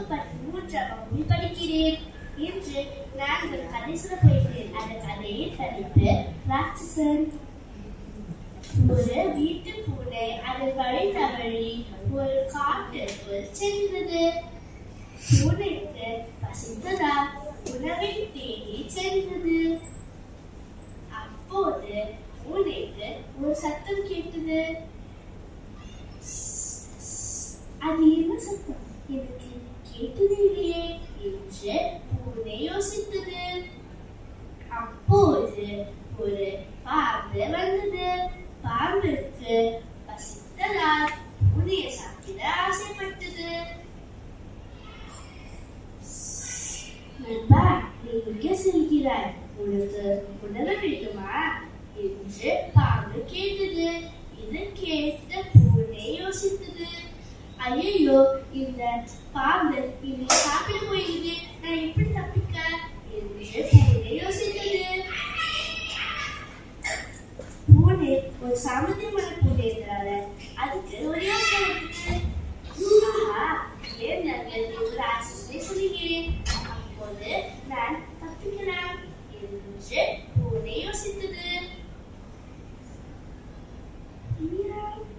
மூன்றாம் வகுப்பில் படிக்கிறேன். இன்று நான் ஒரு கதை சொல்ல போகிறேன். அந்த கதையை படித்து ராட்சசன். ஒரு வீட்டு பூனை அது வழி தவறி ஒரு காட்டுக்குள் சென்றது. பூனைக்கு பசித்ததால் உணவை தேடி சென்றது. அப்போது பூனைக்கு ஒரு சத்தம் கேட்டது. அது என்ன சத்தம்? எனக்கு கேட்டது இல்லையே என்று பூனை யோசித்தது. அப்போது ஒரு பாம்பு வந்தது. பாம்புக்கு பசித்ததால் பூனையை சாப்பிட ஆசைப்பட்டது. நண்பா, நீ எங்கே செல்கிறாய்? உனக்கு உணவு வேண்டுமா என்று பாம்பு கேட்டது. இது கேட்ட பூனை யோசித்தது. ஐயோ, இந்த பாம்பு இனி சாப்பிட போயிடுது, நான் எப்படி தப்பிக்க என்று பூனை யோசித்தது. பூனை ஒரு சாமர்த்தியமான பூனை இருக்கிறார. அதுக்கு ஒரு யோசனை வந்துச்சு. ஏன் நாங்கள் ஒரு ராட்சசனை சொல்லுகிறேன், அப்போது நான் தப்பிக்கலாம் என்று பூனை யோசித்தது.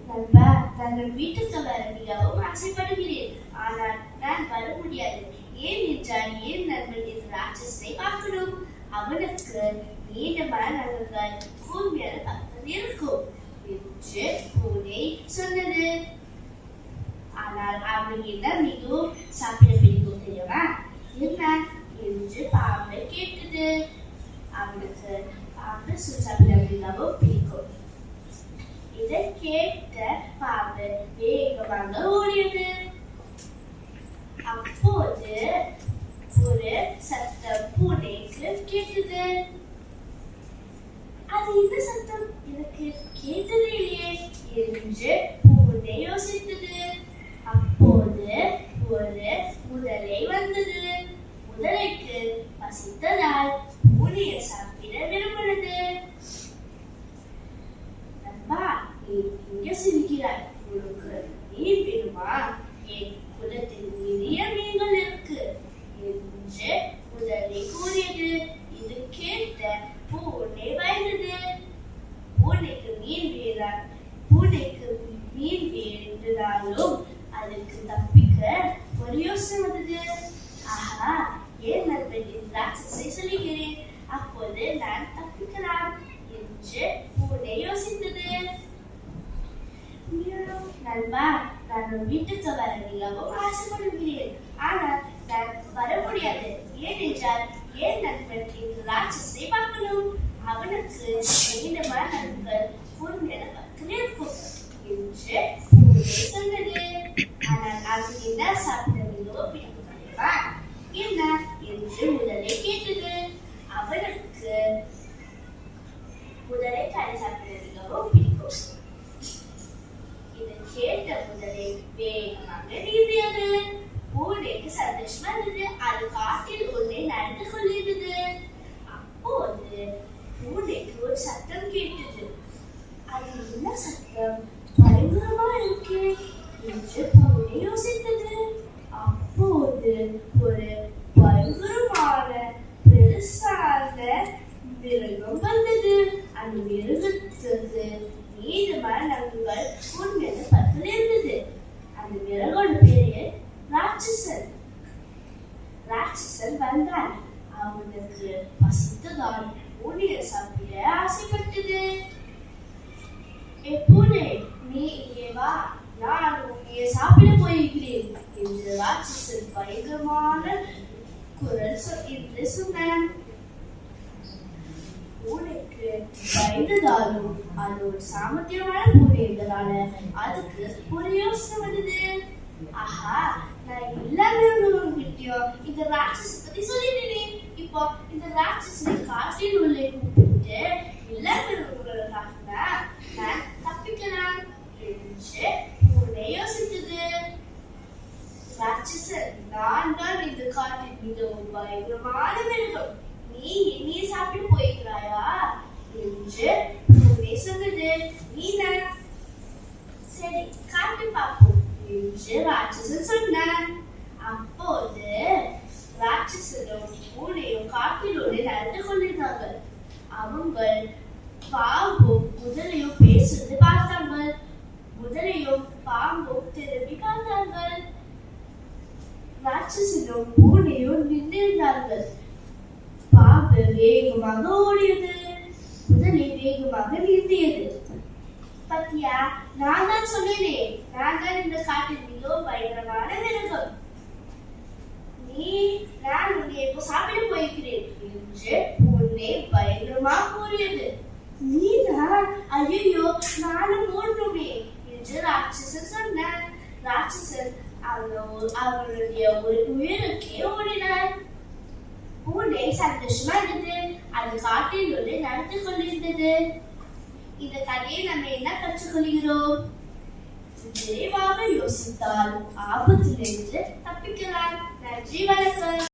நண்பா, நாங்கள் வீட்டுக்கு வர மிகவும் ஆசைப்படுகிறேன். ஆனால் நான் வர முடியாது. ஏன் என்றால் என் நண்பன் இந்த ராட்சசனை பார்க்கணும். அவனுக்கு நீண்டமான நகங்கள் கூர்மையான பக்கத்தில் இருக்கும் என்று பூனை சொன்னது. ஆனால் அவனுக்கு மிகவும் சாப்பிட பிடிக்கும் தெரியுமா? என்ன என்று பாம்பு கேட்டது. அவனுக்கு பாம்பு சாப்பிட மிகவும் பிடிக்கும். இதை கேட்ட பாம்பு வேகமாக ஓடியது. அப்போது ஒரு சத்தம் பூனைக்கு கேட்டது. அது என்ன சத்தம்? எனக்கு கேட்டது இல்லையே என்று பூனை யோசித்தது. அப்போது ஒரு முதலை வந்தது. முதலைக்கு பசித்ததால் பூனையை சாப்பிட விரும்பினது. நண்பா, நீ எங்கே செல்கிறாய்? உனக்கு மீன் வேணுமா? என் குளத்தில் நிறைய மீன்கள் இருக்கு என்று முதலை கூறியது. இது கேட்ட பூனை பயந்தது. பூனைக்கு மீன் வேண்டாலும் அதற்கு தப்பிக்க ஒரு யோசனை வந்தது. ஆஹா, ஏன் நண்பன் ராட்சசை சொல்லுகிறேன், அப்போது நான் தப்பிக்கலாம் என்று பூனை யோசித்தது. நண்பா, நான் வீட்டுக்கு வர மிகவும் ஆசைப்படுகிறேன். ஆனால் நான் வர முடியாது. ஏனென்றால் என் நண்பன் இந்த ராட்சசனை பார்க்கணும். அவனுக்கு நீண்டமான நண்பர்கள் கூர்மையான பக்கத்தில் இருக்கும் என்று பூனை சொன்னது. ஆனால் அவனுக்கு என்ன சாப்பிட மிகவும் பிடிக்கும் தெரியுமா? என்ன என்று முதலை கேட்டது. அவனுக்கு முதலை கறி சாப்பிட மிகவும் பிடிக்கும். இதை கேட்ட முதலை வேகமாக நீந்தியது. பூனைக்கு சந்தோஷமா இருந்தது. அது காட்டில் ஒன்றை நடந்து கொண்டிருந்தது. அப்போது பூனைக்கு ஒரு சத்தம் கேட்டது. அது என்ன சத்தம்? பயங்கரமா இருக்கு என்று பூனை யோசித்தது. அப்போது ஒரு பயங்கரமான பெருசான மிருகம் வந்தது. அந்த மிருகத்துக்கு நீண்டமான நகங்கள் கூர்மையான பற்கள் இருந்தது. அந்த மிருகோட பேரு ராட்சசன். ராட்சசன் வந்தான். அவனுக்கு பசித்ததால் பூனையை சாப்பிட ஆசைப்பட்டது. பூனை, நீ இங்கே வா, நான் உன்னைய சாப்பிட போயிருக்கிறேன் என்று ராட்சசன் பயங்கரமான குரல் என்று சொன்னான். பூனைக்கு பயந்ததாலும் அது ஒரு சாமர்த்தியமான பூனை இருந்ததால அதுக்கு ஒரு யோசனை வந்தது. ஆஹா, நான் எல்லா மிருகங்கள்கிட்டயும் இந்த ராட்சச பத்தி சொல்லிட்டேனே. இப்போ இந்த ராட்சசனை காட்டில் உள்ளே கூப்பிட்டு எல்லா மிருகங்களும் காட்டினா நான் தப்பிக்கலாம் என்று பூனை யோசித்தது. ராட்சசன், நான் தான் இந்த காட்டில் மிகவும் பயங்கரமான மிருகம். நீ என்னையே சாப்பிட்டு போயிருக்கிறாயா என்று பூனை சொன்னது. நீ சரி, காட்டு பார்ப்போம் என்று ராட்சசன் சொன்னான். அப்போது ராட்சசனும் பூனையும் காட்டிலோடு நடந்து கொண்டிருந்தார்கள். அவங்க பாம்பும் முதலையும் பேசுறது பார்த்தார்கள். முதலையும் பாம்பும் திரும்பி பார்த்தார்கள். ராட்சசனும் பூனையும் நின்றிருந்தார்கள். பாம்பு வேகமாக ஓடியது. முதலை வேகமாக நிறுத்தியது. பத்தியா, நான் தான் சொன்னேனே, நான் தான் இந்த காட்டில் மிகவும் பயங்கரமான மிருகம். நான் உன்னை இப்போ சாப்பிட போயிருக்கிறேன் என்று பூனை பயங்கரமாக கூறியது. நீதான்? ஐயோ, நானும் ஓடணுமே என்று ராட்சசன் சொன்னான். ராட்சசன் அவருடைய ஒரு உயிருக்கே ஓடினார். பூனை சந்தோஷமா இருந்தது. அது காட்டில் ஒன்று நடந்து கொண்டிருந்தது. இந்த கதையை நம்ம என்ன கற்றுக்கொள்கிறோம்? விரைவாக யோசித்தால் ஆபத்திலிருந்து தப்பிக்கலாம். நன்றி, வணக்கம்.